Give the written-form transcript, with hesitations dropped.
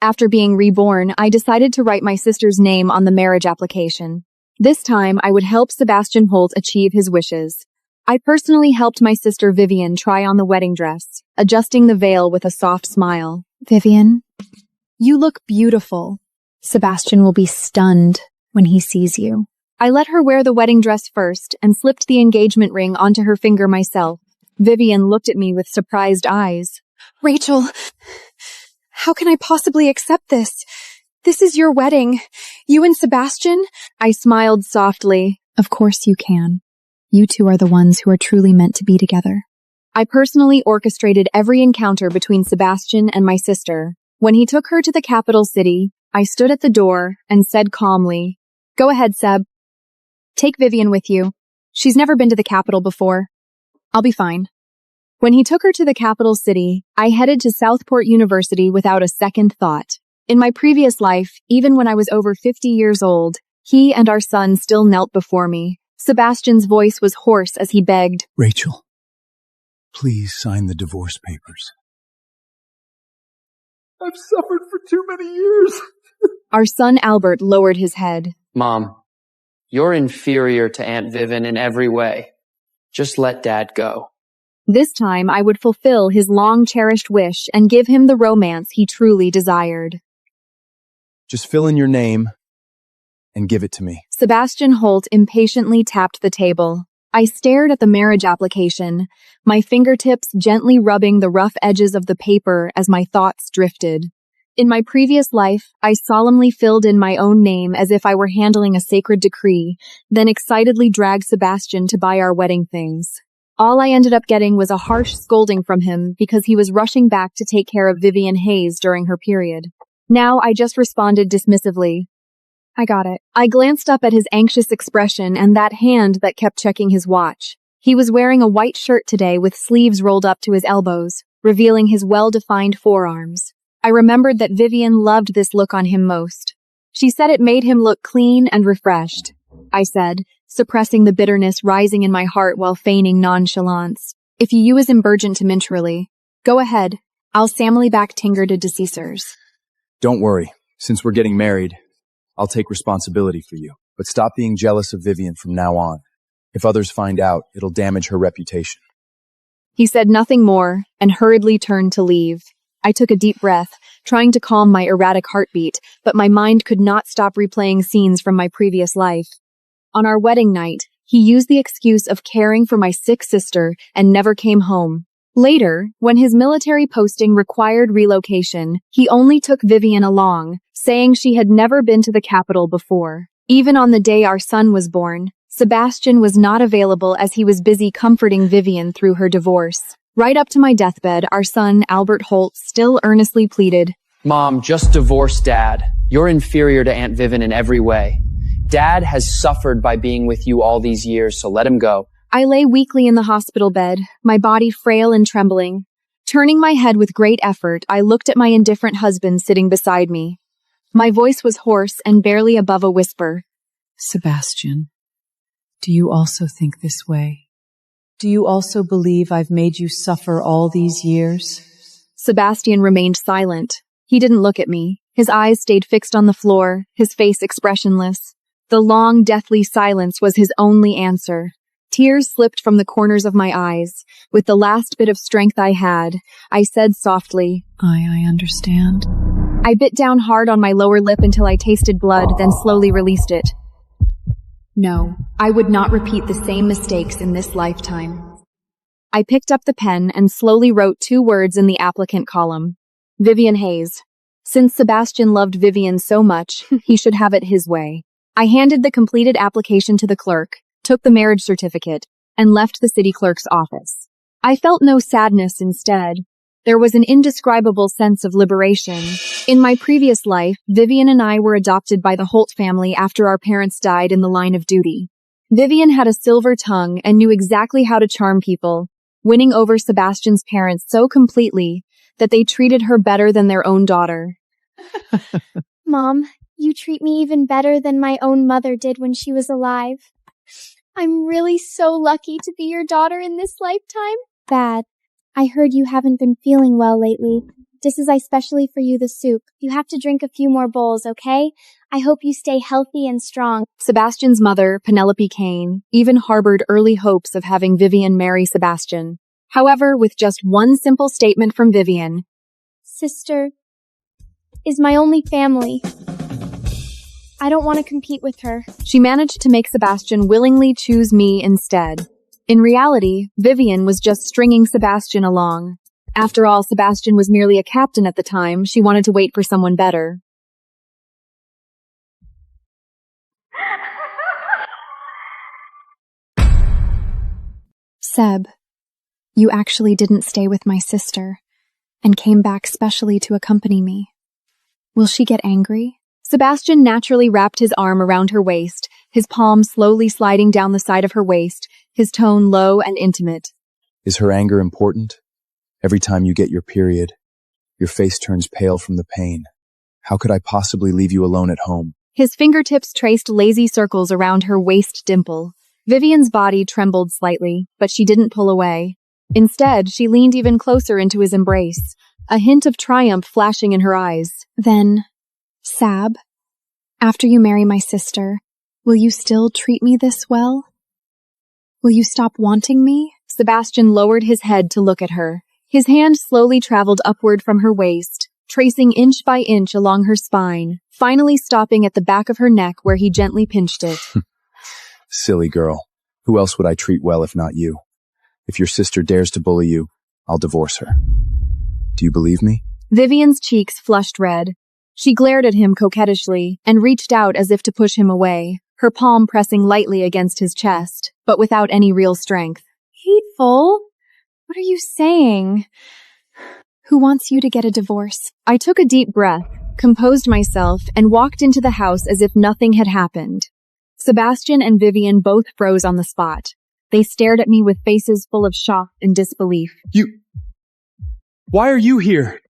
After being reborn, I decided to write my sister's name on the marriage application. This time, I would help Sebastian Holt achieve his wishes. I personally helped my sister Vivian try on the wedding dress, adjusting the veil with a soft smile. Vivian, you look beautiful. Sebastian will be stunned when he sees you. I let her wear the wedding dress first and slipped the engagement ring onto her finger myself. Vivian looked at me with surprised eyes. Rachel, how can I possibly accept this? This is your wedding. You and Sebastian? I smiled softly. Of course you can. You two are the ones who are truly meant to be together. I personally orchestrated every encounter between Sebastian and my sister. When he took her to the capital city, I stood at the door and said calmly, "Go ahead, Seb. Take Vivian with you. She's never been to the capital before. I'll be fine." When he took her to the capital city, I headed to Southport University without a second thought. In my previous life, even when I was over 50 years old, he and our son still knelt before me. Sebastian's voice was hoarse as he begged, "Rachel, please sign the divorce papers. I've suffered for too many years." Our son Albert lowered his head. "Mom, you're inferior to Aunt Vivian in every way. Just let Dad go." This time I would fulfill his long-cherished wish and give him the romance he truly desired. "Just fill in your name and give it to me." Sebastian Holt impatiently tapped the table. I stared at the marriage application, my fingertips gently rubbing the rough edges of the paper as my thoughts drifted. In my previous life, I solemnly filled in my own name as if I were handling a sacred decree, then excitedly dragged Sebastian to buy our wedding things. All I ended up getting was a harsh scolding from him because he was rushing back to take care of Vivian Hayes during her period. Now I just responded dismissively. "I got it." I glanced up at his anxious expression and that hand that kept checking his watch. He was wearing a white shirt today with sleeves rolled up to his elbows, revealing his well-defined forearms. I remembered that Vivian loved this look on him most. She said it made him look clean and refreshed. I said, suppressing the bitterness rising in my heart while feigning nonchalance. "If you is emergent to mintrally, go ahead. I'll samly back Tinger to deceasers." "Don't worry. Since we're getting married, I'll take responsibility for you. But stop being jealous of Vivian from now on. If others find out, it'll damage her reputation." He said nothing more and hurriedly turned to leave. I took a deep breath, trying to calm my erratic heartbeat, but my mind could not stop replaying scenes from my previous life. On our wedding night, he used the excuse of caring for my sick sister and never came home. Later, when his military posting required relocation, he only took Vivian along, saying she had never been to the capital before. Even on the day our son was born, Sebastian was not available as he was busy comforting Vivian through her divorce. Right up to my deathbed, our son, Albert Holt, still earnestly pleaded, "Mom, just divorce Dad. You're inferior to Aunt Vivian in every way. Dad has suffered by being with you all these years, so let him go." I lay weakly in the hospital bed, my body frail and trembling. Turning my head with great effort, I looked at my indifferent husband sitting beside me. My voice was hoarse and barely above a whisper. "Sebastian, do you also think this way? Do you also believe I've made you suffer all these years?" Sebastian remained silent. He didn't look at me. His eyes stayed fixed on the floor, his face expressionless. The long, deathly silence was his only answer. Tears slipped from the corners of my eyes. With the last bit of strength I had, I said softly, I understand." I bit down hard on my lower lip until I tasted blood, then slowly released it. No, I would not repeat the same mistakes in this lifetime. I picked up the pen and slowly wrote 2 words in the applicant column. Vivian Hayes. Since Sebastian loved Vivian so much, he should have it his way. I handed the completed application to the clerk, took the marriage certificate, and left the city clerk's office. I felt no sadness instead. There was an indescribable sense of liberation. In my previous life, Vivian and I were adopted by the Holt family after our parents died in the line of duty. Vivian had a silver tongue and knew exactly how to charm people, winning over Sebastian's parents so completely that they treated her better than their own daughter. Mom, you treat me even better than my own mother did when she was alive. I'm really so lucky to be your daughter in this lifetime. Dad, I heard you haven't been feeling well lately. This is especially for you, the soup. You have to drink a few more bowls, okay? I hope you stay healthy and strong. Sebastian's mother, Penelope Kane, even harbored early hopes of having Vivian marry Sebastian. However, with just one simple statement from Vivian, Sister is my only family. I don't want to compete with her. she managed to make Sebastian willingly choose me instead. In reality, Vivian was just stringing Sebastian along. After all, Sebastian was merely a captain at the time. She wanted to wait for someone better. Seb, you actually didn't stay with my sister and came back specially to accompany me. Will she get angry? Sebastian naturally wrapped his arm around her waist, his palm slowly sliding down the side of her waist, his tone low and intimate. Is her anger important? Every time you get your period, your face turns pale from the pain. How could I possibly leave you alone at home? His fingertips traced lazy circles around her waist dimple. Vivian's body trembled slightly, but she didn't pull away. Instead, she leaned even closer into his embrace, a hint of triumph flashing in her eyes. Then, Sab, after you marry my sister, will you still treat me this well? Will you stop wanting me? Sebastian lowered his head to look at her. His hand slowly traveled upward from her waist, tracing inch by inch along her spine, finally stopping at the back of her neck where he gently pinched it. Silly girl. Who else would I treat well if not you? If your sister dares to bully you, I'll divorce her. Do you believe me? Vivian's cheeks flushed red. She glared at him coquettishly and reached out as if to push him away, her palm pressing lightly against his chest, but without any real strength. Hateful? What are you saying? Who wants you to get a divorce? I took a deep breath, composed myself, and walked into the house as if nothing had happened. Sebastian and Vivian both froze on the spot. They stared at me with faces full of shock and disbelief. Why are you here?